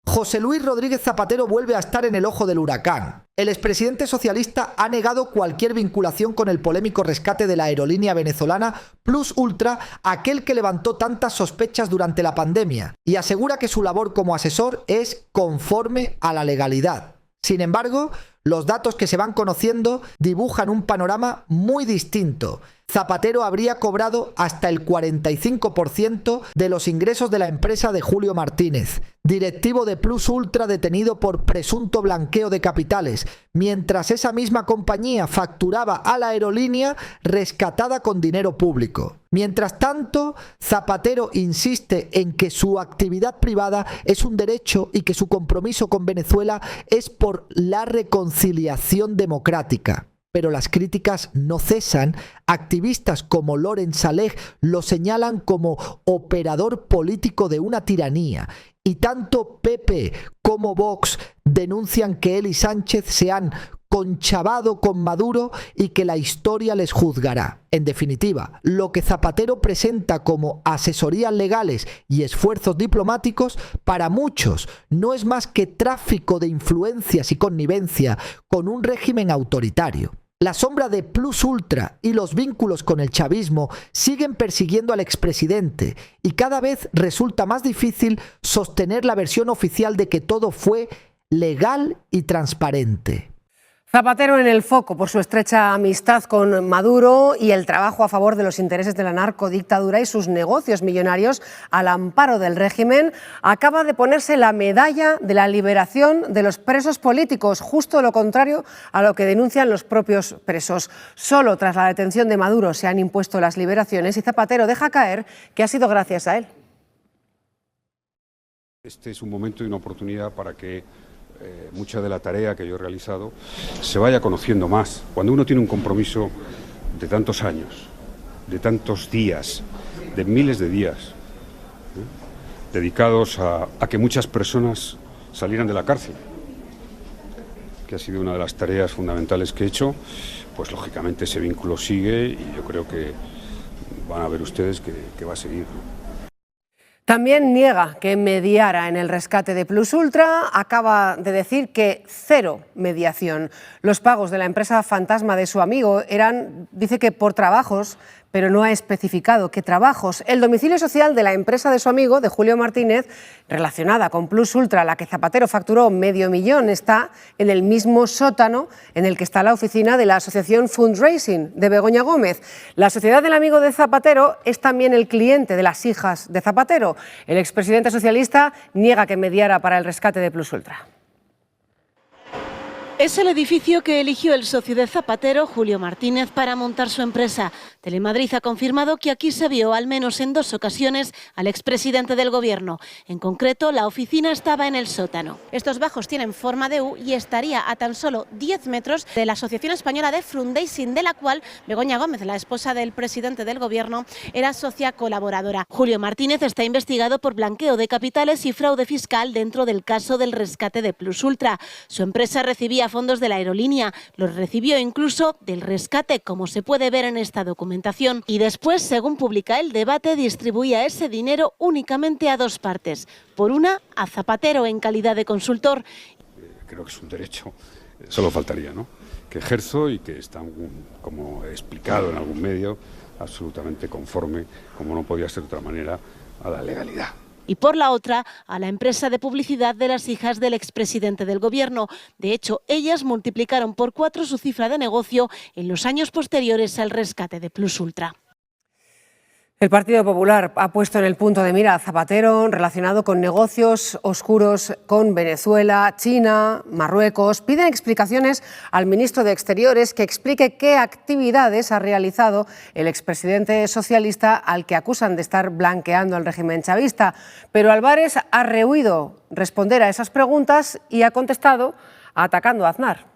José Luis Rodríguez Zapatero vuelve a estar en el ojo del huracán. El expresidente socialista ha negado cualquier vinculación con el polémico rescate de la aerolínea venezolana Plus Ultra, aquel que levantó tantas sospechas durante la pandemia, y asegura que su labor como asesor es conforme a la legalidad. Sin embargo, los datos que se van conociendo dibujan un panorama muy distinto. Zapatero habría cobrado hasta el 45% de los ingresos de la empresa de Julio Martínez, directivo de Plus Ultra detenido por presunto blanqueo de capitales, mientras esa misma compañía facturaba a la aerolínea rescatada con dinero público. Mientras tanto, Zapatero insiste en que su actividad privada es un derecho y que su compromiso con Venezuela es por la reconciliación democrática. Pero las críticas no cesan. Activistas como Loren Saleh lo señalan como operador político de una tiranía. Y tanto PP como Vox denuncian que él y Sánchez se han conchavado con Maduro y que la historia les juzgará. En definitiva, lo que Zapatero presenta como asesorías legales y esfuerzos diplomáticos, para muchos no es más que tráfico de influencias y connivencia con un régimen autoritario. La sombra de Plus Ultra y los vínculos con el chavismo siguen persiguiendo al expresidente y cada vez resulta más difícil sostener la versión oficial de que todo fue legal y transparente. Zapatero en el foco por su estrecha amistad con Maduro y el trabajo a favor de los intereses de la narcodictadura y sus negocios millonarios al amparo del régimen, acaba de ponerse la medalla de la liberación de los presos políticos, justo lo contrario a lo que denuncian los propios presos. Solo tras la detención de Maduro se han impuesto las liberaciones y Zapatero deja caer que ha sido gracias a él. Este es un momento y una oportunidad para que mucha de la tarea que yo he realizado se vaya conociendo más. Cuando uno tiene un compromiso de tantos años, de tantos días, de miles de días, dedicados a que muchas personas salieran de la cárcel, que ha sido una de las tareas fundamentales que he hecho, pues lógicamente ese vínculo sigue y yo creo que van a ver ustedes que va a seguir, ¿no? También niega que mediara en el rescate de Plus Ultra, acaba de decir que cero mediación. Los pagos de la empresa fantasma de su amigo eran, dice que por trabajos, pero no ha especificado qué trabajos. El domicilio social de la empresa de su amigo, de Julio Martínez, relacionada con Plus Ultra, la que Zapatero facturó $500,000, está en el mismo sótano en el que está la oficina de la asociación Fundraising de Begoña Gómez. La sociedad del amigo de Zapatero es también el cliente de las hijas de Zapatero. El expresidente socialista niega que mediara para el rescate de Plus Ultra. Es el edificio que eligió el socio de Zapatero, Julio Martínez, para montar su empresa. Telemadrid ha confirmado que aquí se vio al menos en 2 ocasiones al expresidente del Gobierno. En concreto, la oficina estaba en el sótano. Estos bajos tienen forma de U y estaría a tan solo 10 metros de la Asociación Española de Fundraising, de la cual Begoña Gómez, la esposa del presidente del Gobierno, era socia colaboradora. Julio Martínez está investigado por blanqueo de capitales y fraude fiscal dentro del caso del rescate de Plus Ultra. Su empresa recibía fondos de la aerolínea, los recibió incluso del rescate, como se puede ver en esta documentación. Y después, según publica El Debate, distribuía ese dinero únicamente a 2 partes. Por una, a Zapatero en calidad de consultor. Creo que es un derecho, solo faltaría, ¿no?, que ejerzo y que está, como he explicado en algún medio, absolutamente conforme, como no podía ser de otra manera, a la legalidad. Y por la otra, a la empresa de publicidad de las hijas del expresidente del Gobierno. De hecho, ellas multiplicaron por 4 su cifra de negocio en los años posteriores al rescate de Plus Ultra. El Partido Popular ha puesto en el punto de mira a Zapatero relacionado con negocios oscuros con Venezuela, China, Marruecos. Piden explicaciones al ministro de Exteriores que explique qué actividades ha realizado el expresidente socialista al que acusan de estar blanqueando al régimen chavista. Pero Álvarez ha rehuido responder a esas preguntas y ha contestado atacando a Aznar.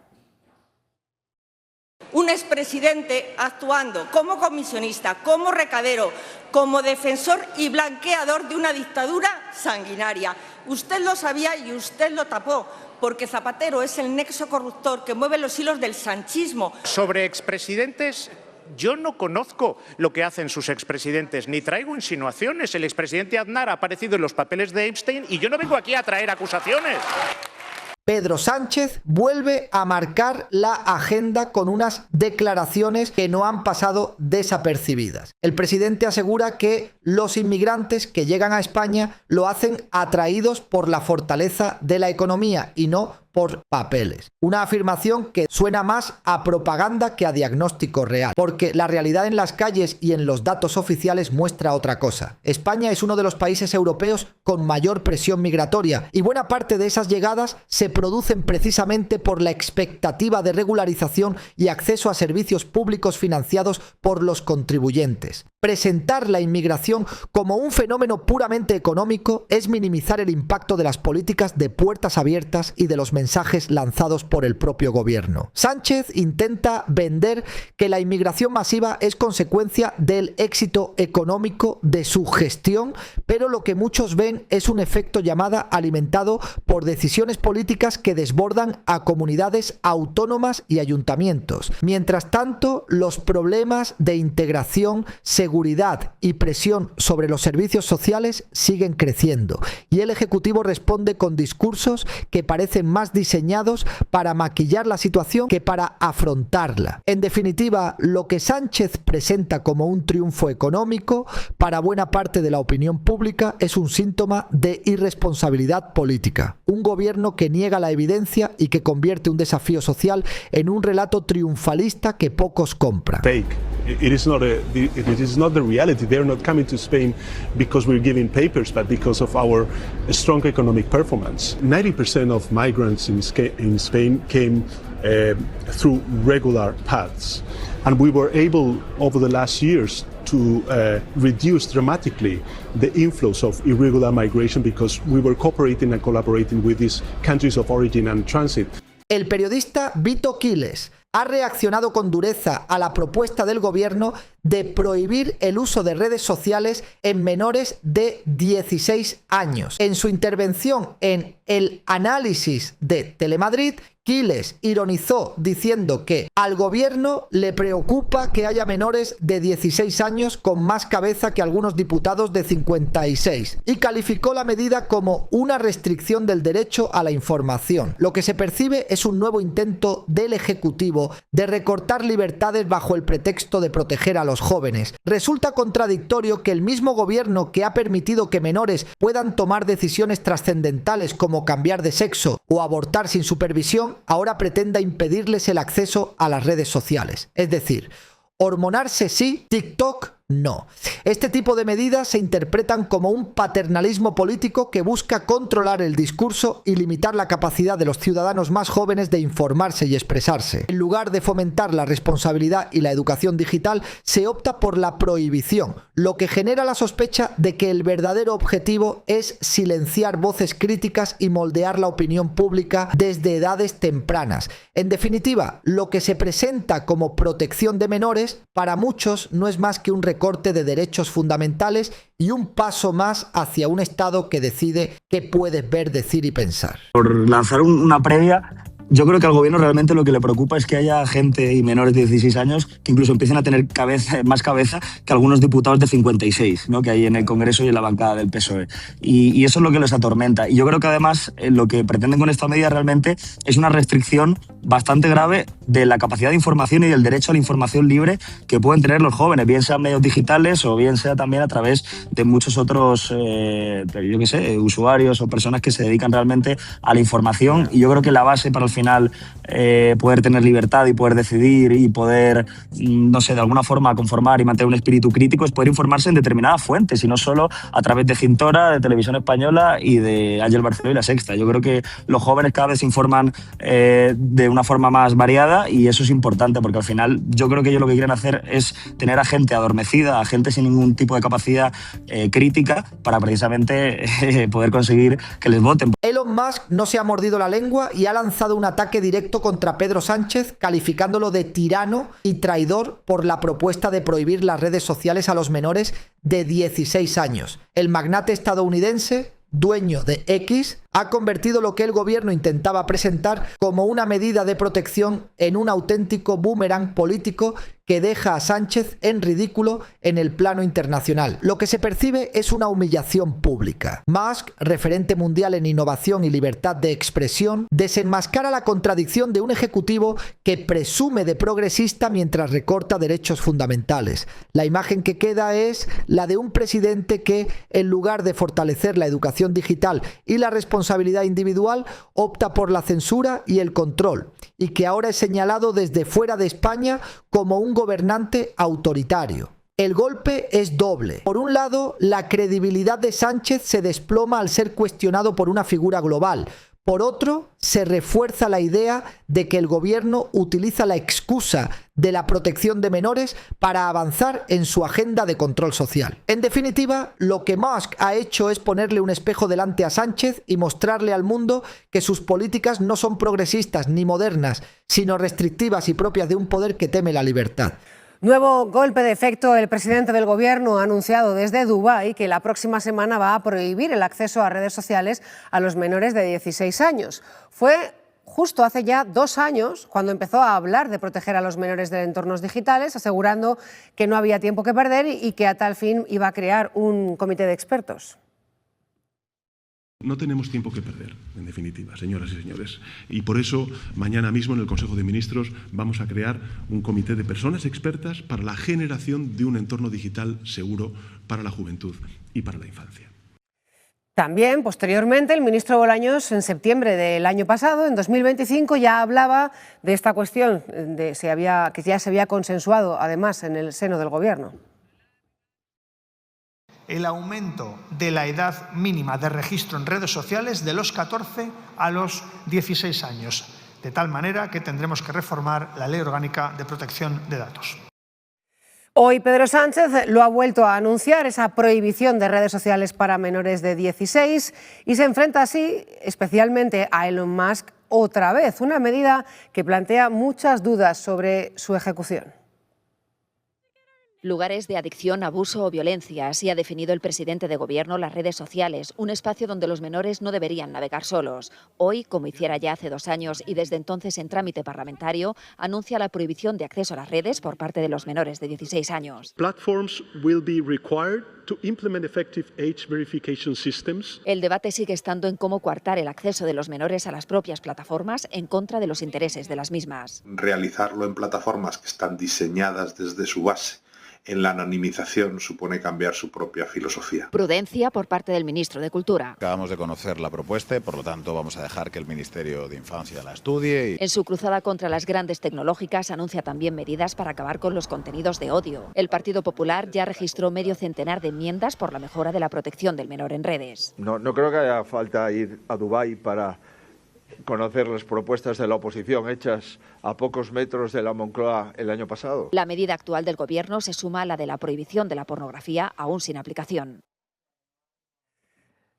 Un expresidente actuando como comisionista, como recadero, como defensor y blanqueador de una dictadura sanguinaria. Usted lo sabía y usted lo tapó, porque Zapatero es el nexo corruptor que mueve los hilos del sanchismo. Sobre expresidentes Yo no conozco lo que hacen sus expresidentes, ni traigo insinuaciones. El expresidente Aznar ha aparecido en los papeles de Epstein y yo no vengo aquí a traer acusaciones. Pedro Sánchez vuelve a marcar la agenda con unas declaraciones que no han pasado desapercibidas. El presidente asegura que los inmigrantes que llegan a España lo hacen atraídos por la fortaleza de la economía y no por papeles. Una afirmación que suena más a propaganda que a diagnóstico real, porque la realidad en las calles y en los datos oficiales muestra otra cosa. España es uno de los países europeos con mayor presión migratoria y buena parte de esas llegadas se producen precisamente por la expectativa de regularización y acceso a servicios públicos financiados por los contribuyentes. Presentar la inmigración como un fenómeno puramente económico es minimizar el impacto de las políticas de puertas abiertas y de los mensajes lanzados por el propio gobierno. Sánchez intenta vender que la inmigración masiva es consecuencia del éxito económico de su gestión, pero lo que muchos ven es un efecto llamada alimentado por decisiones políticas que desbordan a comunidades autónomas y ayuntamientos. Mientras tanto, los problemas de integración, seguridad y presión sobre los servicios sociales siguen creciendo y el Ejecutivo responde con discursos que parecen más diseñados para maquillar la situación que para afrontarla. En definitiva, lo que Sánchez presenta como un triunfo económico para buena parte de la opinión pública es un síntoma de irresponsabilidad política. Un gobierno que niega la evidencia y que convierte un desafío social en un relato triunfalista que pocos compran. It is not the reality. They are not coming to Spain because we're giving papers, but because of our strong economic performance. 90% of migrants in Spain came through regular paths, and we were able over the last years to reduce dramatically the inflows of irregular migration because we were cooperating and collaborating with these countries of origin and transit. El periodista Vito Quiles ha reaccionado con dureza a la propuesta del gobierno de prohibir el uso de redes sociales en menores de 16 años. En su intervención en El Análisis de Telemadrid, Quiles ironizó diciendo que al gobierno le preocupa que haya menores de 16 años con más cabeza que algunos diputados de 56 y calificó la medida como una restricción del derecho a la información. Lo que se percibe es un nuevo intento del Ejecutivo de recortar libertades bajo el pretexto de proteger a los jóvenes. Resulta contradictorio que el mismo gobierno que ha permitido que menores puedan tomar decisiones trascendentales como cambiar de sexo o abortar sin supervisión ahora pretenda impedirles el acceso a las redes sociales. Es decir, hormonarse sí, TikTok no. Este tipo de medidas se interpretan como un paternalismo político que busca controlar el discurso y limitar la capacidad de los ciudadanos más jóvenes de informarse y expresarse. En lugar de fomentar la responsabilidad y la educación digital, se opta por la prohibición, lo que genera la sospecha de que el verdadero objetivo es silenciar voces críticas y moldear la opinión pública desde edades tempranas. En definitiva, lo que se presenta como protección de menores, para muchos no es más que un recorte de derechos fundamentales y un paso más hacia un Estado que decide qué puedes ver, decir y pensar. Por lanzar una previa, yo creo que al gobierno realmente lo que le preocupa es que haya gente y menores de 16 años que incluso empiecen a tener más cabeza que algunos diputados de 56, ¿no? Que hay en el Congreso y en la bancada del PSOE. Y eso es lo que les atormenta. Y yo creo que además lo que pretenden con esta medida realmente es una restricción bastante grave de la capacidad de información y del derecho a la información libre que pueden tener los jóvenes, bien sean medios digitales o bien sea también a través de muchos otros usuarios o personas que se dedican realmente a la información. Y yo creo que la base para al final poder tener libertad y poder decidir y poder, no sé, de alguna forma conformar y mantener un espíritu crítico es poder informarse en determinadas fuentes y no solo a través de Cintora, de Televisión Española y de Ángel Barceló y La Sexta. Yo creo que los jóvenes cada vez se informan de una forma más variada y eso es importante porque al final yo creo que ellos lo que quieren hacer es tener a gente adormecida, a gente sin ningún tipo de capacidad crítica para precisamente poder conseguir que les voten. Elon Musk no se ha mordido la lengua y ha lanzado un ataque directo contra Pedro Sánchez, calificándolo de tirano y traidor por la propuesta de prohibir las redes sociales a los menores de 16 años. El magnate estadounidense, dueño de X, ha convertido lo que el gobierno intentaba presentar como una medida de protección en un auténtico boomerang político que deja a Sánchez en ridículo en el plano internacional. Lo que se percibe es una humillación pública. Musk, referente mundial en innovación y libertad de expresión, desenmascara la contradicción de un ejecutivo que presume de progresista mientras recorta derechos fundamentales. La imagen que queda es la de un presidente que, en lugar de fortalecer la educación digital y la responsabilidad individual, opta por la censura y el control, y que ahora es señalado desde fuera de España como un gobernante autoritario. El golpe es doble. Por un lado, la credibilidad de Sánchez se desploma al ser cuestionado por una figura global. Por otro, se refuerza la idea de que el gobierno utiliza la excusa de la protección de menores para avanzar en su agenda de control social. En definitiva, lo que Musk ha hecho es ponerle un espejo delante a Sánchez y mostrarle al mundo que sus políticas no son progresistas ni modernas, sino restrictivas y propias de un poder que teme la libertad. Nuevo golpe de efecto. El presidente del gobierno ha anunciado desde Dubái que la próxima semana va a prohibir el acceso a redes sociales a los menores de 16 años. Fue justo hace ya 2 años cuando empezó a hablar de proteger a los menores de entornos digitales, asegurando que no había tiempo que perder y que a tal fin iba a crear un comité de expertos. No tenemos tiempo que perder, en definitiva, señoras y señores. Y por eso, mañana mismo en el Consejo de Ministros vamos a crear un comité de personas expertas para la generación de un entorno digital seguro para la juventud y para la infancia. También, posteriormente, el ministro Bolaños, en septiembre del año pasado, en 2025, ya hablaba de esta cuestión que ya se había consensuado, además, en el seno del Gobierno. El aumento de la edad mínima de registro en redes sociales de los 14 a los 16 años, de tal manera que tendremos que reformar la Ley Orgánica de Protección de Datos. Hoy Pedro Sánchez lo ha vuelto a anunciar, esa prohibición de redes sociales para menores de 16, y se enfrenta así especialmente a Elon Musk otra vez, una medida que plantea muchas dudas sobre su ejecución. Lugares de adicción, abuso o violencia. Así ha definido el presidente de Gobierno las redes sociales, un espacio donde los menores no deberían navegar solos. Hoy, como hiciera ya hace 2 años y desde entonces en trámite parlamentario, anuncia la prohibición de acceso a las redes por parte de los menores de 16 años. Platforms will be required to implement effective age verification systems. El debate sigue estando en cómo coartar el acceso de los menores a las propias plataformas en contra de los intereses de las mismas. Realizarlo en plataformas que están diseñadas desde su base en la anonimización supone cambiar su propia filosofía. Prudencia por parte del ministro de Cultura. Acabamos de conocer la propuesta y, por lo tanto, vamos a dejar que el Ministerio de Infancia la estudie. En su cruzada contra las grandes tecnológicas anuncia también medidas para acabar con los contenidos de odio. El Partido Popular ya registró medio centenar de enmiendas por la mejora de la protección del menor en redes. No creo que haya falta ir a Dubái para conocer las propuestas de la oposición hechas a pocos metros de la Moncloa el año pasado. La medida actual del Gobierno se suma a la de la prohibición de la pornografía, aún sin aplicación.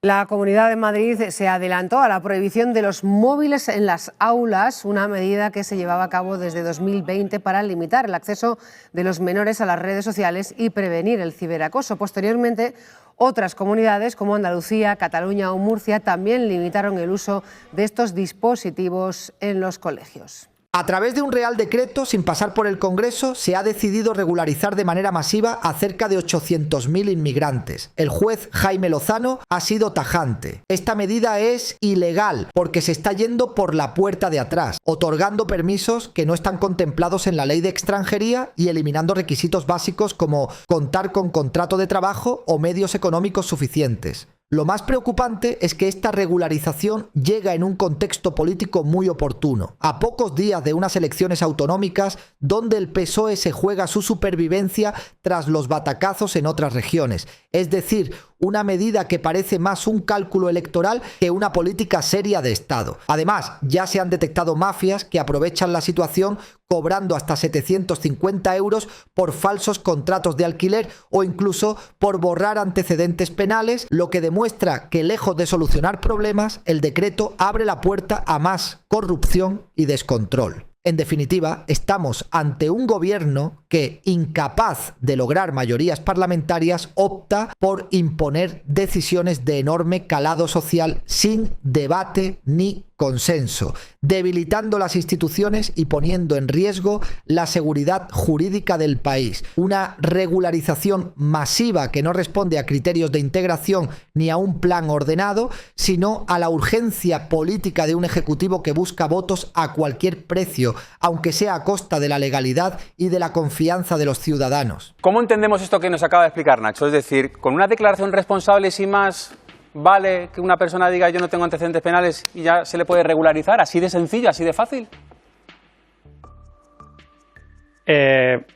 La Comunidad de Madrid se adelantó a la prohibición de los móviles en las aulas, una medida que se llevaba a cabo desde 2020 para limitar el acceso de los menores a las redes sociales y prevenir el ciberacoso. Posteriormente, otras comunidades como Andalucía, Cataluña o Murcia también limitaron el uso de estos dispositivos en los colegios. A través de un Real Decreto, sin pasar por el Congreso, se ha decidido regularizar de manera masiva a cerca de 800.000 inmigrantes. El juez Jaime Lozano ha sido tajante. Esta medida es ilegal porque se está yendo por la puerta de atrás, otorgando permisos que no están contemplados en la Ley de Extranjería y eliminando requisitos básicos como contar con contrato de trabajo o medios económicos suficientes. Lo más preocupante es que esta regularización llega en un contexto político muy oportuno, a pocos días de unas elecciones autonómicas donde el PSOE se juega su supervivencia tras los batacazos en otras regiones. Es decir, una medida que parece más un cálculo electoral que una política seria de Estado. Además, ya se han detectado mafias que aprovechan la situación cobrando hasta 750 euros por falsos contratos de alquiler o incluso por borrar antecedentes penales, lo que demuestra que, lejos de solucionar problemas, el decreto abre la puerta a más corrupción y descontrol. En definitiva, estamos ante un gobierno que, incapaz de lograr mayorías parlamentarias, opta por imponer decisiones de enorme calado social sin debate ni consenso, debilitando las instituciones y poniendo en riesgo la seguridad jurídica del país. Una regularización masiva que no responde a criterios de integración ni a un plan ordenado, sino a la urgencia política de un ejecutivo que busca votos a cualquier precio, aunque sea a costa de la legalidad y de la confianza de los ciudadanos. ¿Cómo entendemos esto que nos acaba de explicar Nacho? Es decir, con una declaración responsable sin más, ¿vale que una persona diga yo no tengo antecedentes penales y ya se le puede regularizar? ¿Así de sencillo, así de fácil?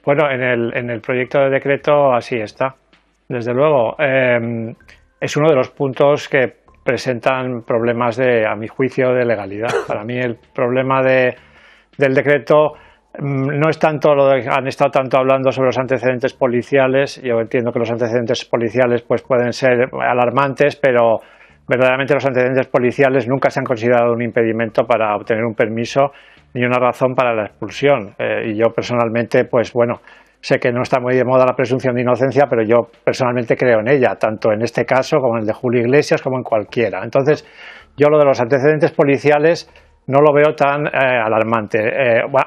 Bueno, en el proyecto de decreto así está. Desde luego, es uno de los puntos que presentan problemas a mi juicio, de legalidad. Para mí el problema del decreto no es tanto han estado tanto hablando sobre los antecedentes policiales. Yo entiendo que los antecedentes policiales pues pueden ser alarmantes, pero verdaderamente los antecedentes policiales nunca se han considerado un impedimento para obtener un permiso ni una razón para la expulsión. Y yo personalmente, pues bueno, sé que no está muy de moda la presunción de inocencia, pero yo personalmente creo en ella, tanto en este caso como en el de Julio Iglesias, como en cualquiera. Entonces, yo lo de los antecedentes policiales no lo veo tan alarmante.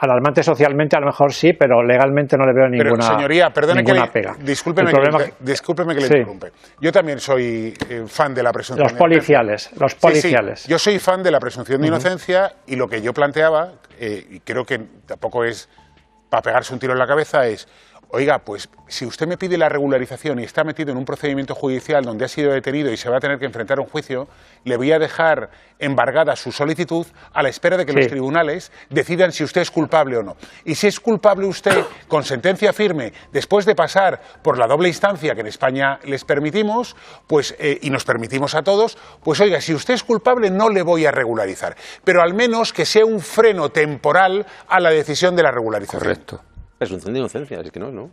Alarmante socialmente a lo mejor sí, pero legalmente no le veo ninguna pega. Pero señoría, perdone discúlpeme que le interrumpe. Yo también soy fan de la presunción de inocencia. Los policiales. Sí. Yo soy fan de la presunción de inocencia y lo que yo planteaba, y creo que tampoco es para pegarse un tiro en la cabeza, es: oiga, pues si usted me pide la regularización y está metido en un procedimiento judicial donde ha sido detenido y se va a tener que enfrentar a un juicio, le voy a dejar embargada su solicitud a la espera de que los tribunales decidan si usted es culpable o no. Y si es culpable usted, con sentencia firme, después de pasar por la doble instancia que en España les permitimos, pues y nos permitimos a todos, pues oiga, si usted es culpable no le voy a regularizar, pero al menos que sea un freno temporal a la decisión de la regularización. Correcto. Presunción de inocencia, es que no.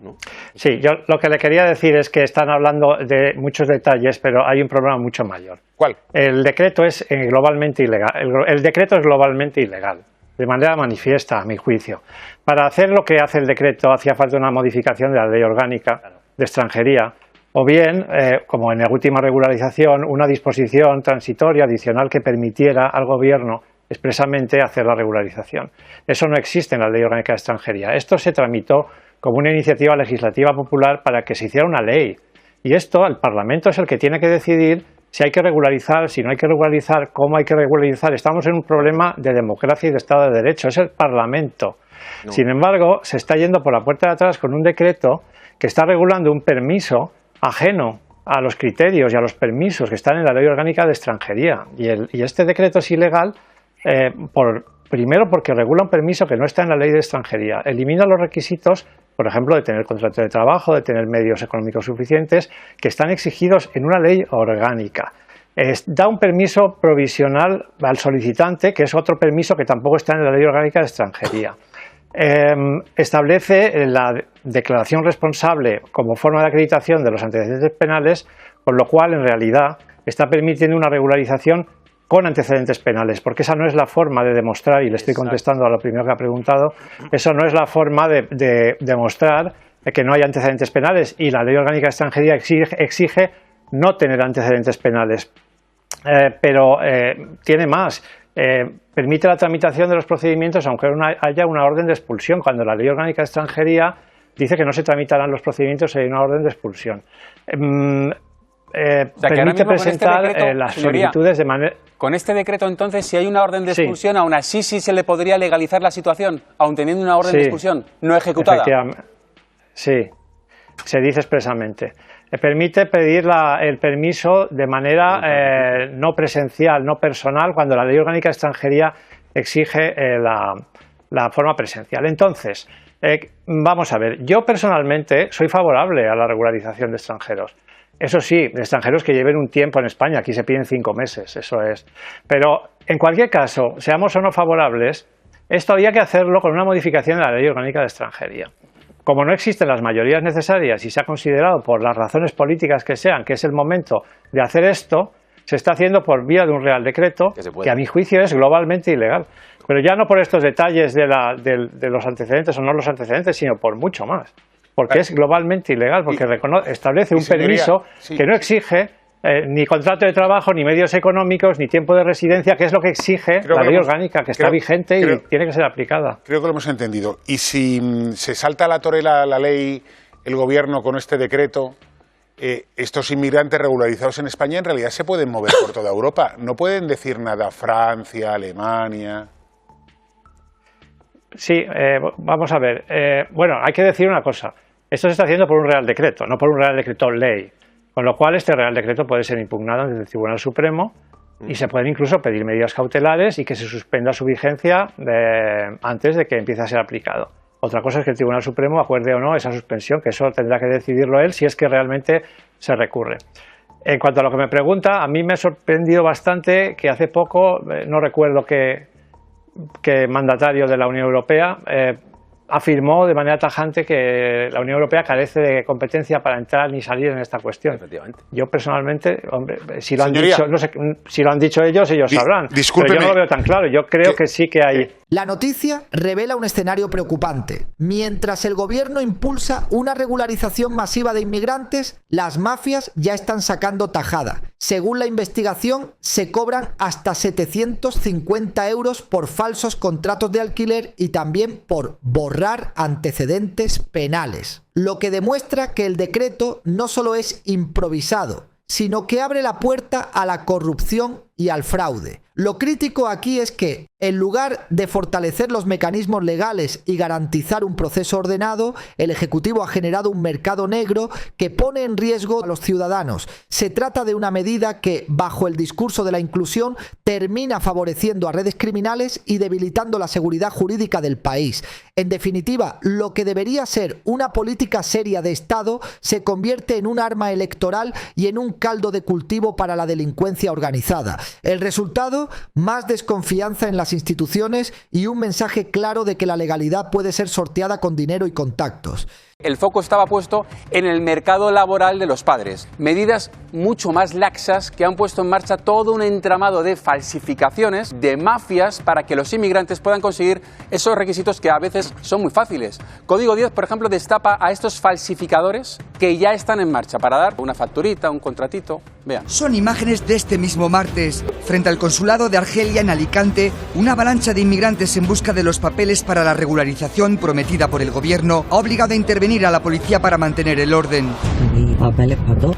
Sí, yo lo que le quería decir es que están hablando de muchos detalles, pero hay un problema mucho mayor. ¿Cuál? El decreto es globalmente ilegal. El decreto es globalmente ilegal, de manera manifiesta, a mi juicio. Para hacer lo que hace el decreto hacía falta una modificación de la ley orgánica de extranjería, o bien, como en la última regularización, una disposición transitoria adicional que permitiera al Gobierno expresamente hacer la regularización. Eso no existe en la Ley Orgánica de Extranjería. Esto se tramitó como una iniciativa legislativa popular para que se hiciera una ley. Y esto, el Parlamento es el que tiene que decidir si hay que regularizar, si no hay que regularizar, cómo hay que regularizar. Estamos en un problema de democracia y de Estado de Derecho. Es el Parlamento. No. Sin embargo, se está yendo por la puerta de atrás con un decreto que está regulando un permiso ajeno a los criterios y a los permisos que están en la Ley Orgánica de Extranjería. Y este decreto es ilegal. Primero porque regula un permiso que no está en la ley de extranjería, elimina los requisitos, por ejemplo, de tener contrato de trabajo, de tener medios económicos suficientes, que están exigidos en una ley orgánica. Da un permiso provisional al solicitante, que es otro permiso que tampoco está en la ley orgánica de extranjería. Establece la declaración responsable como forma de acreditación de los antecedentes penales, con lo cual, en realidad, está permitiendo una regularización con antecedentes penales, porque esa no es la forma de demostrar, y le estoy contestando a lo primero que ha preguntado, eso no es la forma de demostrar que no hay antecedentes penales, y la Ley Orgánica de Extranjería exige no tener antecedentes penales. Pero tiene más, permite la tramitación de los procedimientos aunque haya una orden de expulsión, cuando la Ley Orgánica de Extranjería dice que no se tramitarán los procedimientos si hay una orden de expulsión. Permite presentar las solicitudes de manera... Con este decreto, entonces, si hay una orden de expulsión, aún así sí se le podría legalizar la situación, aun teniendo una orden de expulsión no ejecutada. Sí, se dice expresamente. Permite pedir el permiso de manera no presencial, no personal, cuando la Ley Orgánica de Extranjería exige la forma presencial. Entonces, vamos a ver, yo personalmente soy favorable a la regularización de extranjeros. Eso sí, de extranjeros que lleven un tiempo en España, aquí se piden 5 meses, eso es. Pero, en cualquier caso, seamos o no favorables, esto había que hacerlo con una modificación de la Ley Orgánica de Extranjería. Como no existen las mayorías necesarias y se ha considerado, por las razones políticas que sean, que es el momento de hacer esto, se está haciendo por vía de un Real Decreto que a mi juicio es globalmente ilegal. Pero ya no por estos detalles de los antecedentes o no los antecedentes, sino por mucho más. Porque es globalmente ilegal, porque establece un permiso que no exige ni contrato de trabajo, ni medios económicos, ni tiempo de residencia, que es lo que exige la ley orgánica, que está vigente y tiene que ser aplicada. Creo que lo hemos entendido. Y si se salta a la torera la ley, el Gobierno con este decreto, estos inmigrantes regularizados en España en realidad se pueden mover por toda Europa. No pueden decir nada Francia, Alemania. Sí, vamos a ver. Bueno, hay que decir una cosa. Esto se está haciendo por un Real Decreto, no por un Real Decreto ley. Con lo cual, este Real Decreto puede ser impugnado ante el Tribunal Supremo y se pueden incluso pedir medidas cautelares y que se suspenda su vigencia antes de que empiece a ser aplicado. Otra cosa es que el Tribunal Supremo acuerde o no esa suspensión, que eso tendrá que decidirlo él si es que realmente se recurre. En cuanto a lo que me pregunta, a mí me ha sorprendido bastante que hace poco, no recuerdo qué mandatario de la Unión Europea, afirmó de manera tajante que la Unión Europea carece de competencia para entrar ni salir en esta cuestión. Efectivamente. Yo personalmente, hombre, si lo han dicho, no sé, si lo han dicho ellos sabrán. Pero yo no lo veo tan claro. Yo creo que sí que hay. La noticia revela un escenario preocupante. Mientras el gobierno impulsa una regularización masiva de inmigrantes, las mafias ya están sacando tajada. Según la investigación, se cobran hasta 750 euros por falsos contratos de alquiler y también por borrar antecedentes penales. Lo que demuestra que el decreto no solo es improvisado, sino que abre la puerta a la corrupción y al fraude. Lo crítico aquí es que, en lugar de fortalecer los mecanismos legales y garantizar un proceso ordenado, el Ejecutivo ha generado un mercado negro que pone en riesgo a los ciudadanos. Se trata de una medida que, bajo el discurso de la inclusión, termina favoreciendo a redes criminales y debilitando la seguridad jurídica del país. En definitiva, lo que debería ser una política seria de Estado se convierte en un arma electoral y en un caldo de cultivo para la delincuencia organizada. El resultado, más desconfianza en las instituciones y un mensaje claro de que la legalidad puede ser sorteada con dinero y contactos. El foco estaba puesto en el mercado laboral de los padres. Medidas mucho más laxas que han puesto en marcha todo un entramado de falsificaciones, de mafias, para que los inmigrantes puedan conseguir esos requisitos que a veces son muy fáciles. Código 10, por ejemplo, destapa a estos falsificadores que ya están en marcha para dar una facturita, un contratito. Vean. Son imágenes de este mismo martes. Frente al consulado de Argelia en Alicante, una avalancha de inmigrantes en busca de los papeles para la regularización prometida por el gobierno ha obligado a intervenir a la policía para mantener el orden.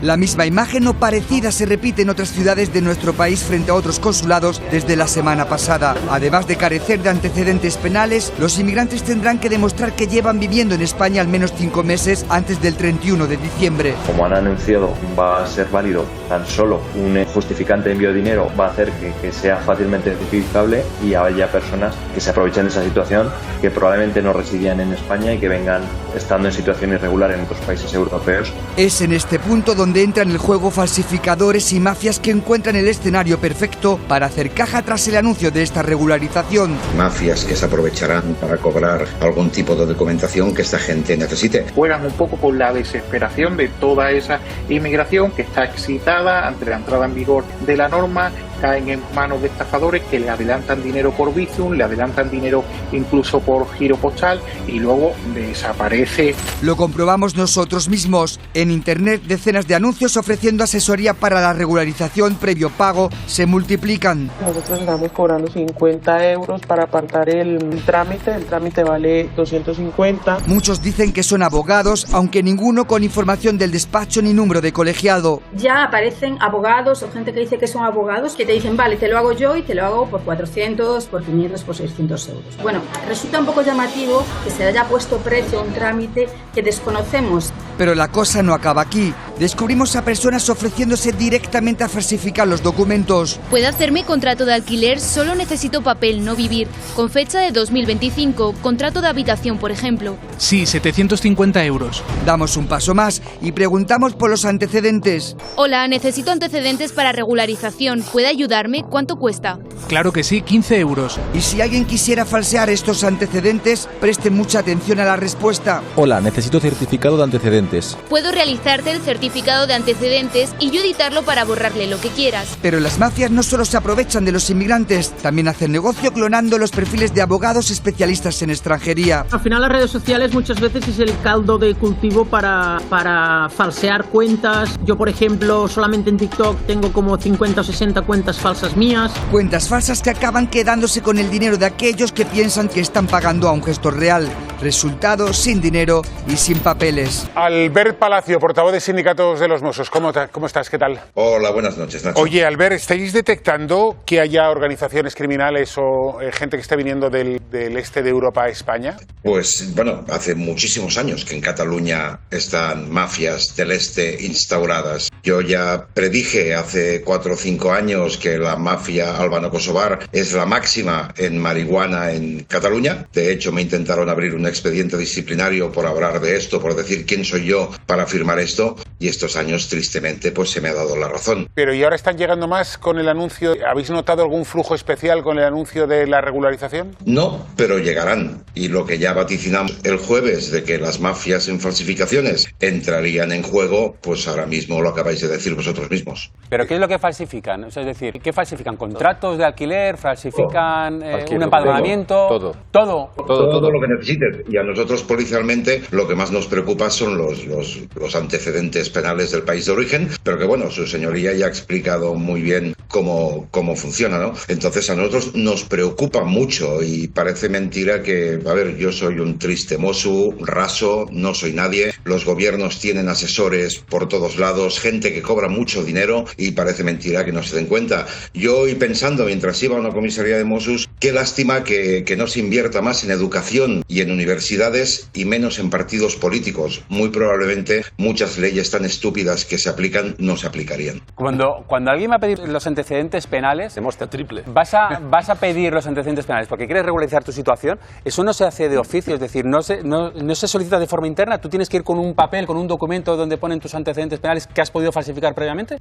La misma imagen o parecida se repite en otras ciudades de nuestro país frente a otros consulados desde la semana pasada. Además de carecer de antecedentes penales, los inmigrantes tendrán que demostrar que llevan viviendo en España al menos 5 meses antes del 31 de diciembre. Como han anunciado, va a ser válido tan solo un justificante de envío de dinero, va a hacer que sea fácilmente identificable y haya personas que se aprovechen de esa situación, que probablemente no residían en España y que vengan estando en situación irregular en otros países europeos. Es en este punto donde entran en el juego falsificadores y mafias que encuentran el escenario perfecto para hacer caja tras el anuncio de esta regularización. Mafias que se aprovecharán para cobrar algún tipo de documentación que esta gente necesite. Juegan un poco con la desesperación de toda esa inmigración que está excitada ante la entrada en vigor de la norma, caen en manos de estafadores que le adelantan dinero por Bizum, le adelantan dinero incluso por giro postal y luego desaparece. Lo comprobamos nosotros mismos. En internet, decenas de anuncios ofreciendo asesoría para la regularización previo pago se multiplican. Nosotros estamos cobrando 50 euros para apartar el trámite vale 250. Muchos dicen que son abogados, aunque ninguno con información del despacho ni número de colegiado. Ya aparecen abogados o gente que dice que son abogados que te dicen, vale, te lo hago yo y te lo hago por 400, por 500, por 600 euros. Bueno, resulta un poco llamativo que se haya puesto precio a un trámite que desconocemos. Pero la cosa no acaba aquí. Descubrimos a personas ofreciéndose directamente a falsificar los documentos. Puede hacerme contrato de alquiler, solo necesito papel, no vivir. Con fecha de 2025, contrato de habitación, por ejemplo. Sí, 750 euros. Damos un paso más y preguntamos por los antecedentes. Hola, necesito antecedentes para regularización. ¿Puede ayudarme? ¿Cuánto cuesta? Claro que sí, 15 euros. Y si alguien quisiera falsear estos antecedentes, preste mucha atención a la respuesta. Hola, necesito certificado de antecedentes. Puedo realizarte el certificado de antecedentes y yo editarlo para borrarle lo que quieras. Pero las mafias no solo se aprovechan de los inmigrantes, también hacen negocio clonando los perfiles de abogados especialistas en extranjería. Al final las redes sociales muchas veces es el caldo de cultivo para falsear cuentas. Yo, por ejemplo, solamente en TikTok tengo como 50 o 60 cuentas falsas mías. Cuentas falsas que acaban quedándose con el dinero de aquellos que piensan que están pagando a un gestor real. Resultado, sin dinero y sin papeles. Albert Palacio, portavoz de Sindicatos de los Mossos. ¿Cómo estás? ¿Qué tal? Hola, buenas noches, Nacho. Oye, Albert, ¿estáis detectando que haya organizaciones criminales o gente que esté viniendo del este de Europa a España? Pues, bueno, hace muchísimos años que en Cataluña están mafias del este instauradas. Yo ya predije hace 4 o 5 años que la mafia albano-kosovar es la máxima en marihuana en Cataluña. De hecho, me intentaron abrir un expediente disciplinario por hablar de esto, por decir quién soy yo para afirmar esto, y estos años, tristemente, pues se me ha dado la razón. Pero ¿y ahora están llegando más con el anuncio? ¿Habéis notado algún flujo especial con el anuncio de la regularización? No, pero llegarán. Y lo que ya vaticinamos el jueves de que las mafias en falsificaciones entrarían en juego, pues ahora mismo lo acabáis de decir vosotros mismos. ¿Pero qué es lo que falsifican? O sea, es decir, ¿qué falsifican? ¿Contratos de alquiler? ¿Falsifican un empadronamiento? Todo lo que necesites. Y a nosotros policialmente lo que más nos preocupa son los antecedentes penales del país de origen, pero que bueno, su señoría ya ha explicado muy bien cómo funciona, ¿no? Entonces a nosotros nos preocupa mucho y parece mentira que, a ver, yo soy un triste mosu, raso, no soy nadie, los gobiernos tienen asesores por todos lados, gente que cobra mucho dinero y parece mentira que no se den cuenta. Yo hoy pensando, mientras iba a una comisaría de Mossos, qué lástima que no se invierta más en educación y en universidades y menos en partidos políticos. Muy probablemente muchas leyes tan estúpidas que se aplican no se aplicarían. Cuando alguien va a pedir los antecedentes penales, demuestra triple. Vas a pedir los antecedentes penales porque quieres regularizar tu situación. Eso no se hace de oficio, es decir, no se solicita de forma interna. Tú tienes que ir con un papel, con un documento donde ponen tus antecedentes penales que has podido falsificar previamente.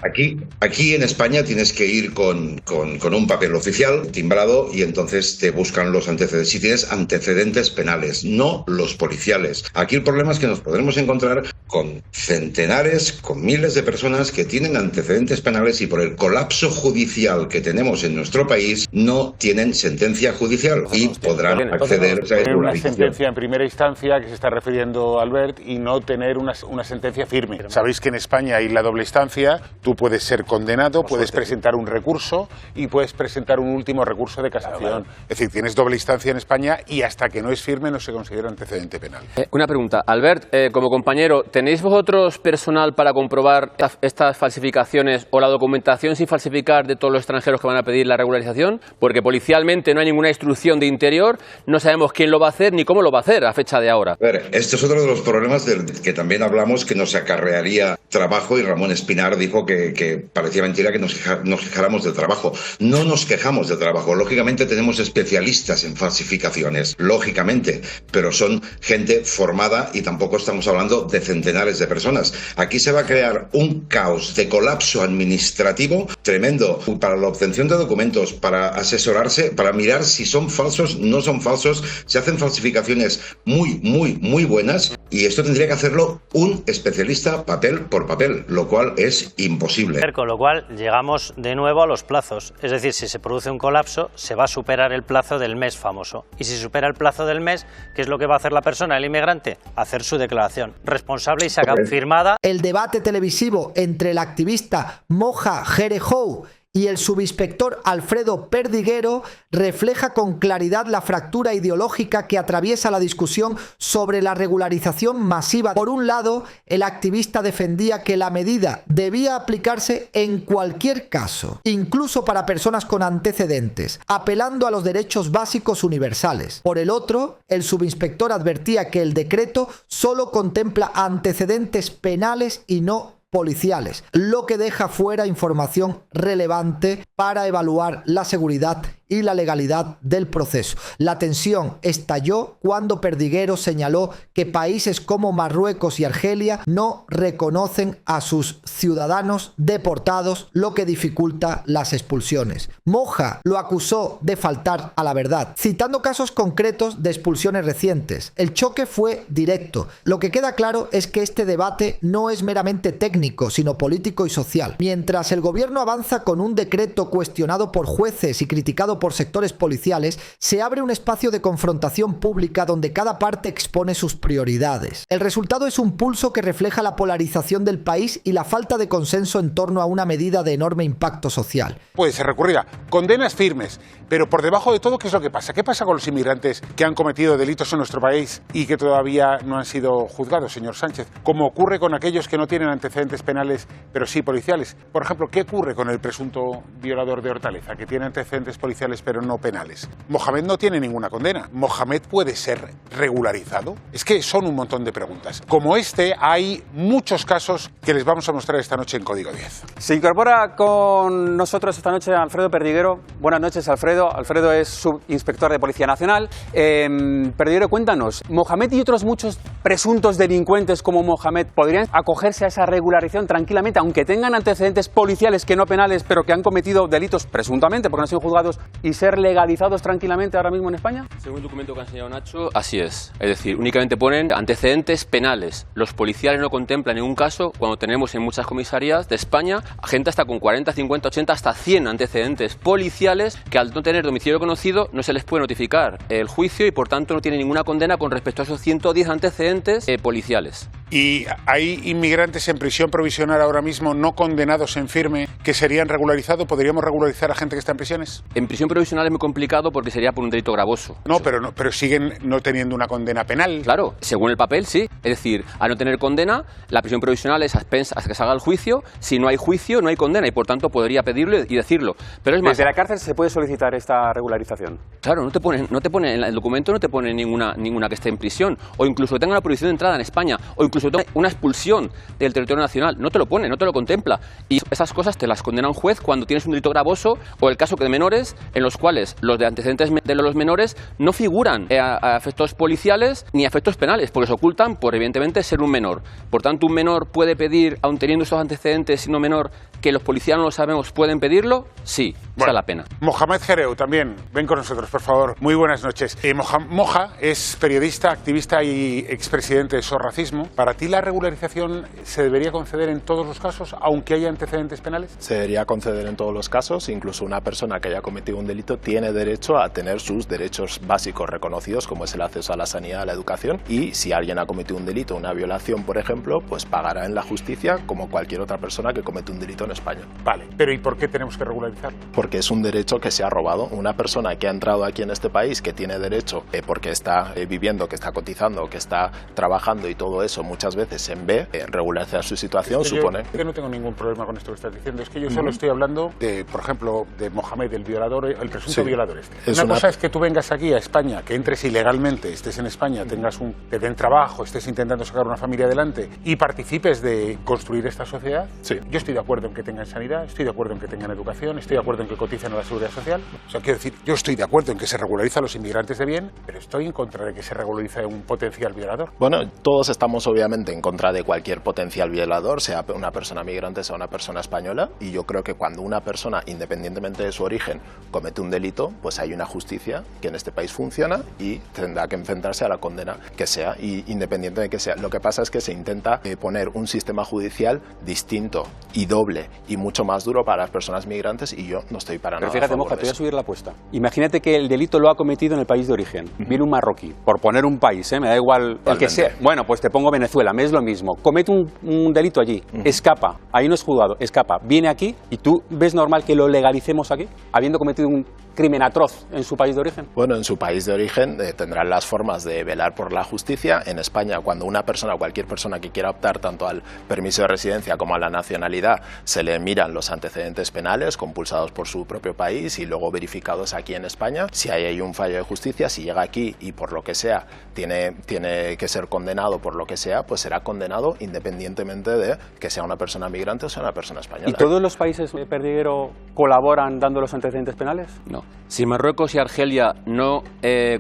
Aquí en España tienes que ir con un papel oficial timbrado y entonces te buscan los antecedentes. Si tienes antecedentes penales, no los policiales. Aquí el problema es que nos podremos encontrar con centenares, con miles de personas que tienen antecedentes penales y por el colapso judicial que tenemos en nuestro país no tienen sentencia judicial y podrán acceder a tener una sentencia en primera instancia que se está refiriendo Albert y no tener una sentencia firme. Sabéis que en España hay la doble instancia, tú puedes ser condenado, puedes presentar un recurso y puedes presentar un último recurso de casación. Es decir, tienes doble instancia en España y hasta que no es firme no se considera antecedente penal. Una pregunta, Albert, como compañero, ¿tenéis vosotros personal para comprobar estas falsificaciones o la documentación sin falsificar de todos los extranjeros que van a pedir la regularización? Porque policialmente no hay ninguna instrucción de interior, no sabemos quién lo va a hacer ni cómo lo va a hacer a fecha de ahora. A ver, esto es otro de los problemas del que también hablamos, que nos acarrearía trabajo, y Ramón Espinar dijo que parecía mentira que nos quejáramos del trabajo. No nos quejamos del trabajo, lógicamente tenemos especialistas en falsificaciones, lógicamente, pero son gente formada y tampoco estamos hablando de centenares de personas. Aquí se va a crear un caos de colapso administrativo tremendo para la obtención de documentos, para asesorarse, para mirar si son falsos, no son falsos. Se hacen falsificaciones muy buenas y esto tendría que hacerlo un especialista papel por papel, lo cual es imposible. Con lo cual llegamos de nuevo a los plazos, es decir, si se produce un colapso se va a superar el plazo del mes famoso y si se supera el plazo del mes, ¿qué es lo que va a hacer la persona, el inmigrante? Hacer su declaración responsable y sacar firmada. El debate televisivo entre el activista Moja Jerejou y el subinspector Alfredo Perdiguero refleja con claridad la fractura ideológica que atraviesa la discusión sobre la regularización masiva. Por un lado, el activista defendía que la medida debía aplicarse en cualquier caso, incluso para personas con antecedentes, apelando a los derechos básicos universales. Por el otro, el subinspector advertía que el decreto solo contempla antecedentes penales y no policiales, lo que deja fuera información relevante para evaluar la seguridad y la legalidad del proceso. La tensión estalló cuando Perdiguero señaló que países como Marruecos y Argelia no reconocen a sus ciudadanos deportados, lo que dificulta las expulsiones. Moja lo acusó de faltar a la verdad, citando casos concretos de expulsiones recientes. El choque fue directo. Lo que queda claro es que este debate no es meramente técnico, sino político y social. Mientras el gobierno avanza con un decreto cuestionado por jueces y criticado por sectores policiales, se abre un espacio de confrontación pública donde cada parte expone sus prioridades. El resultado es un pulso que refleja la polarización del país y la falta de consenso en torno a una medida de enorme impacto social. Puede ser recurrida. Condenas firmes, pero por debajo de todo, ¿qué es lo que pasa? ¿Qué pasa con los inmigrantes que han cometido delitos en nuestro país y que todavía no han sido juzgados, señor Sánchez? Como ocurre con aquellos que no tienen antecedentes penales, pero sí policiales. Por ejemplo, ¿qué ocurre con el presunto violador de Hortaleza, que tiene antecedentes policiales pero no penales? Mohamed no tiene ninguna condena. ¿Mohamed puede ser regularizado? Es que son un montón de preguntas. Como este, hay muchos casos que les vamos a mostrar esta noche en Código 10. Se incorpora con nosotros esta noche Alfredo Perdiguero. Buenas noches, Alfredo. Alfredo es subinspector de Policía Nacional. Perdiguero, cuéntanos, ¿Mohamed y otros muchos presuntos delincuentes como Mohamed podrían acogerse a esa regularización tranquilamente, aunque tengan antecedentes policiales que no penales, pero que han cometido delitos presuntamente porque no han sido juzgados, y ser legalizados tranquilamente ahora mismo en España? Según el documento que ha enseñado Nacho, así es. Es decir, únicamente ponen antecedentes penales. Los policiales no contemplan ningún caso cuando tenemos en muchas comisarías de España gente hasta con 40, 50, 80, hasta 100 antecedentes policiales que al no tener domicilio conocido no se les puede notificar el juicio y por tanto no tienen ninguna condena con respecto a esos 110 antecedentes policiales. ¿Y hay inmigrantes en prisión provisional ahora mismo no condenados en firme que serían regularizados? ¿Podríamos regularizar a gente que está en prisiones? En prisión provisional es muy complicado porque sería por un delito gravoso. No, pero siguen no teniendo una condena penal. Claro, según el papel sí. Es decir, al no tener condena, la prisión provisional es a expensas que se haga el juicio. Si no hay juicio, no hay condena y por tanto podría pedirlo y decirlo. Pero es más, ¿desde la cárcel se puede solicitar esta regularización? Claro, no te pone en el documento, no te pone ninguna que esté en prisión, o incluso que tenga una prohibición de entrada en España, o incluso una expulsión del territorio nacional. No te lo pone, no te lo contempla. Y esas cosas te las condena un juez cuando tienes un delito gravoso, o el caso de menores, en los cuales los de antecedentes de los menores no figuran a efectos policiales ni a efectos penales, porque se ocultan por evidentemente ser un menor. Por tanto, un menor puede pedir, aun teniendo esos antecedentes, siendo menor, que los policías no lo sabemos, ¿pueden pedirlo? Sí, vale la pena. Mohamed Jereu también, ven con nosotros, por favor. Muy buenas noches. Moja es periodista, activista y expresidente de Sorracismo. ¿Para ti la regularización se debería conceder en todos los casos, aunque haya antecedentes penales? Se debería conceder en todos los casos. Incluso una persona que haya cometido un delito tiene derecho a tener sus derechos básicos reconocidos, como es el acceso a la sanidad, a la educación. Y si alguien ha cometido un delito, una violación, por ejemplo, pues pagará en la justicia como cualquier otra persona que comete un delito en España. Vale, pero ¿y por qué tenemos que regularizarlo? Porque es un derecho que se ha robado. Una persona que ha entrado aquí en este país, que tiene derecho porque está viviendo, que está cotizando, que está trabajando y todo eso, muchas veces en B, regularizar su situación supone... Yo no tengo ningún problema con esto que estás diciendo. Es que yo solo estoy hablando de, por ejemplo, de Mohamed, el violador, el presunto violador este. Una cosa es que tú vengas aquí a España, que entres ilegalmente, estés en España, te den trabajo, estés intentando sacar una familia adelante y participes de construir esta sociedad. Sí. Yo estoy de acuerdo en que tengan sanidad, estoy de acuerdo en que tengan educación, estoy de acuerdo en que coticen a la seguridad social. O sea, quiero decir, yo estoy de acuerdo en que se regulariza a los inmigrantes de bien, pero estoy en contra de que se regularice a un potencial violador. Bueno, todos estamos obviamente en contra de cualquier potencial violador, sea una persona migrante, sea una persona española, y yo creo que cuando una persona, independientemente de su origen, comete un delito, pues hay una justicia que en este país funciona y tendrá que enfrentarse a la condena que sea, y independiente de que sea. Lo que pasa es que se intenta poner un sistema judicial distinto y doble y mucho más duro para las personas migrantes, y yo no estoy para nada. Pero fíjate, Moja, te voy a subir la apuesta. Imagínate que el delito lo ha cometido en el país de origen. Viene un marroquí, por poner un país, me da igual el que sea. Bueno, pues te pongo Venezuela, me es lo mismo. Comete un delito allí, escapa, ahí no es juzgado, escapa, viene aquí y tú ves normal que lo legalicemos aquí, habiendo cometido un crimen atroz en su país de origen? Bueno, en su país de origen tendrán las formas de velar por la justicia. En España, cuando una persona, cualquier persona que quiera optar tanto al permiso de residencia como a la nacionalidad, se le miran los antecedentes penales compulsados por su propio país y luego verificados aquí en España. Si hay un fallo de justicia, si llega aquí y por lo que sea tiene que ser condenado por lo que sea, pues será condenado independientemente de que sea una persona migrante o sea una persona española. ¿Y todos los países, Perdiguero, colaboran dando los antecedentes penales? No. Si Marruecos y Argelia no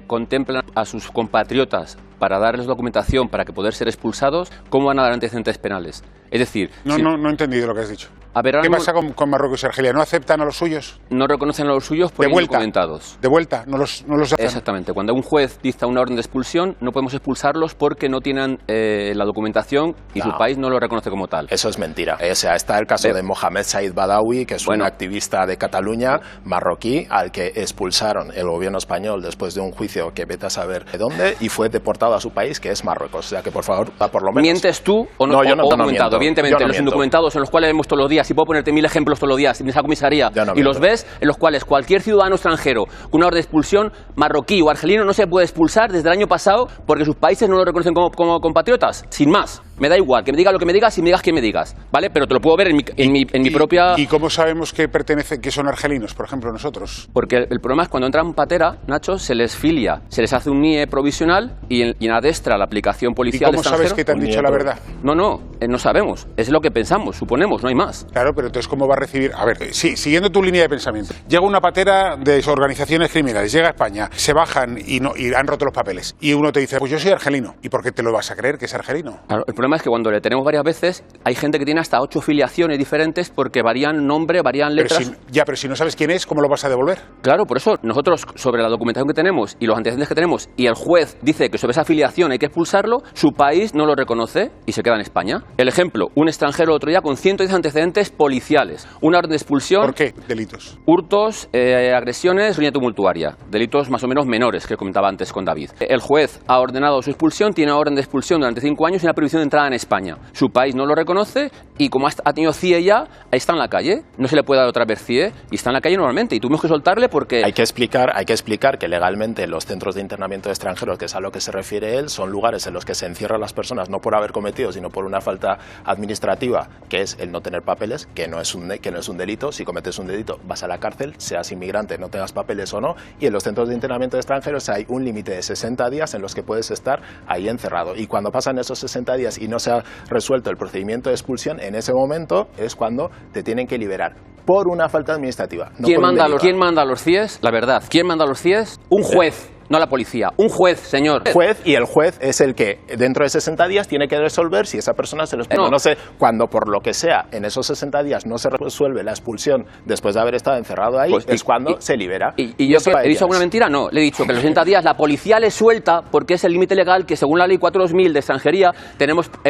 contemplan a sus compatriotas para darles documentación para que poder ser expulsados, ¿cómo van a dar antecedentes penales? Es decir... No he entendido lo que has dicho. A ver, ¿Qué pasa con Marruecos y Argelia? ¿No aceptan a los suyos? No reconocen a los suyos por indocumentados. De vuelta, no los aceptan. Exactamente. Cuando un juez dicta una orden de expulsión, no podemos expulsarlos porque no tienen la documentación y su país no lo reconoce como tal. Eso es mentira. O sea, está el caso de Mohamed Said Badawi, que es un activista de Cataluña, marroquí, al que expulsaron el gobierno español después de un juicio que vete a saber de dónde, y fue deportado a su país, que es Marruecos. O sea, que por favor, por lo menos... ¿Mientes tú o no? Yo no documentado. miento. Evidentemente, los indocumentados en los cuales vemos todos los días, y puedo ponerte 1000 ejemplos todos los días en esa comisaría, y los ves, en los cuales cualquier ciudadano extranjero con una orden de expulsión, marroquí o argelino, no se puede expulsar desde el año pasado porque sus países no lo reconocen como compatriotas, sin más. Me da igual, que me digas lo que me digas y me digas quién me digas, ¿vale? Pero te lo puedo ver en mi propia... ¿Y cómo sabemos que son argelinos, por ejemplo, nosotros? Porque el problema es cuando entran en patera, Nacho, se les filia, se les hace un NIE provisional y en adestra la aplicación policial. ¿Y cómo sabes que te han dicho la verdad? No sabemos, es lo que pensamos, suponemos, no hay más. Claro, pero entonces ¿cómo va a recibir? A ver, sí, siguiendo tu línea de pensamiento, llega una patera de organizaciones criminales, llega a España, se bajan y han roto los papeles, y uno te dice, pues yo soy argelino, ¿y por qué te lo vas a creer que es argelino? Claro, el problema es que cuando le tenemos varias veces, hay gente que tiene hasta 8 filiaciones diferentes porque varían nombre, varían letras. Pero si no sabes quién es, ¿cómo lo vas a devolver? Claro, por eso nosotros, sobre la documentación que tenemos y los antecedentes que tenemos, y el juez dice que sobre esa filiación hay que expulsarlo, su país no lo reconoce y se queda en España. El ejemplo, un extranjero el otro día con 110 antecedentes policiales, una orden de expulsión. ¿Por qué? Delitos. Hurtos, agresiones, riña tumultuaria. Delitos más o menos menores que comentaba antes con David. El juez ha ordenado su expulsión, tiene una orden de expulsión durante 5 años y una prohibición de entrada en España. Su país no lo reconoce y como ha tenido CIE ya, está en la calle. No se le puede dar otra vez CIE y está en la calle normalmente. Y tuvimos que soltarle porque... Hay que explicar que legalmente los centros de internamiento de extranjeros, que es a lo que se refiere él, son lugares en los que se encierran las personas no por haber cometido, sino por una falta administrativa, que es el no tener papeles, que no es un delito. Si cometes un delito vas a la cárcel, seas inmigrante, no tengas papeles o no, y en los centros de internamiento de extranjeros hay un límite de 60 días en los que puedes estar ahí encerrado, y cuando pasan esos 60 días y no se ha resuelto el procedimiento de expulsión, en ese momento es cuando te tienen que liberar por una falta administrativa. ¿Quién manda a los CIEs? La verdad, ¿quién manda a los CIEs? Un juez. No la policía, un juez, señor. Y el juez es el que dentro de 60 días tiene que resolver si esa persona se lo expulsa. No sé, cuando por lo que sea en esos 60 días no se resuelve la expulsión después de haber estado encerrado ahí, es cuando se libera. ¿Y yo he dicho alguna mentira? No, le he dicho que en los 60 días la policía le suelta porque es el límite legal que según la ley 4.2000 de extranjería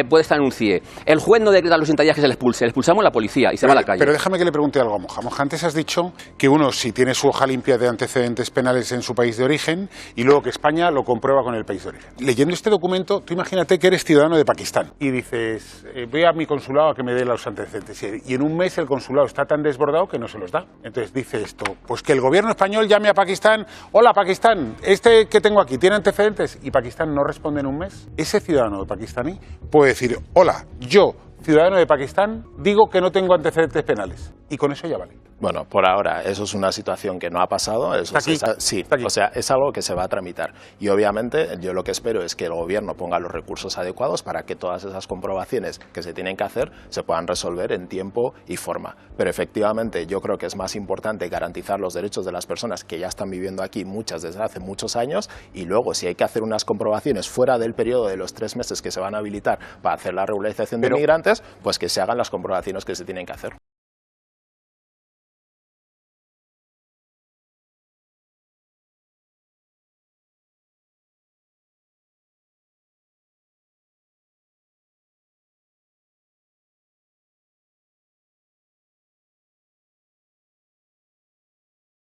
puede estar en un CIE. El juez no decreta los 60 días que se le expulse, le expulsamos la policía y se va a la calle. Pero déjame que le pregunte algo a Moja. Moja, antes has dicho que uno si tiene su hoja limpia de antecedentes penales en su país de origen y luego que España lo comprueba con el país de origen. Leyendo este documento, tú imagínate que eres ciudadano de Pakistán y dices, voy a mi consulado a que me dé los antecedentes, y en un mes el consulado está tan desbordado que no se los da. Entonces dice esto, pues que el gobierno español llame a Pakistán, hola Pakistán, este que tengo aquí, ¿tiene antecedentes? Y Pakistán no responde en un mes. Ese ciudadano pakistaní puede decir, hola, yo, ciudadano de Pakistán, digo que no tengo antecedentes penales. Y con eso ya vale. Bueno, por ahora, eso es una situación que no ha pasado. Eso sí, o sea, es algo que se va a tramitar. Y obviamente, yo lo que espero es que el gobierno ponga los recursos adecuados para que todas esas comprobaciones que se tienen que hacer se puedan resolver en tiempo y forma. Pero efectivamente, yo creo que es más importante garantizar los derechos de las personas que ya están viviendo aquí, muchas desde hace muchos años, y luego, si hay que hacer unas comprobaciones fuera del periodo de los 3 meses que se van a habilitar para hacer la regularización de inmigrantes, pues que se hagan las comprobaciones que se tienen que hacer.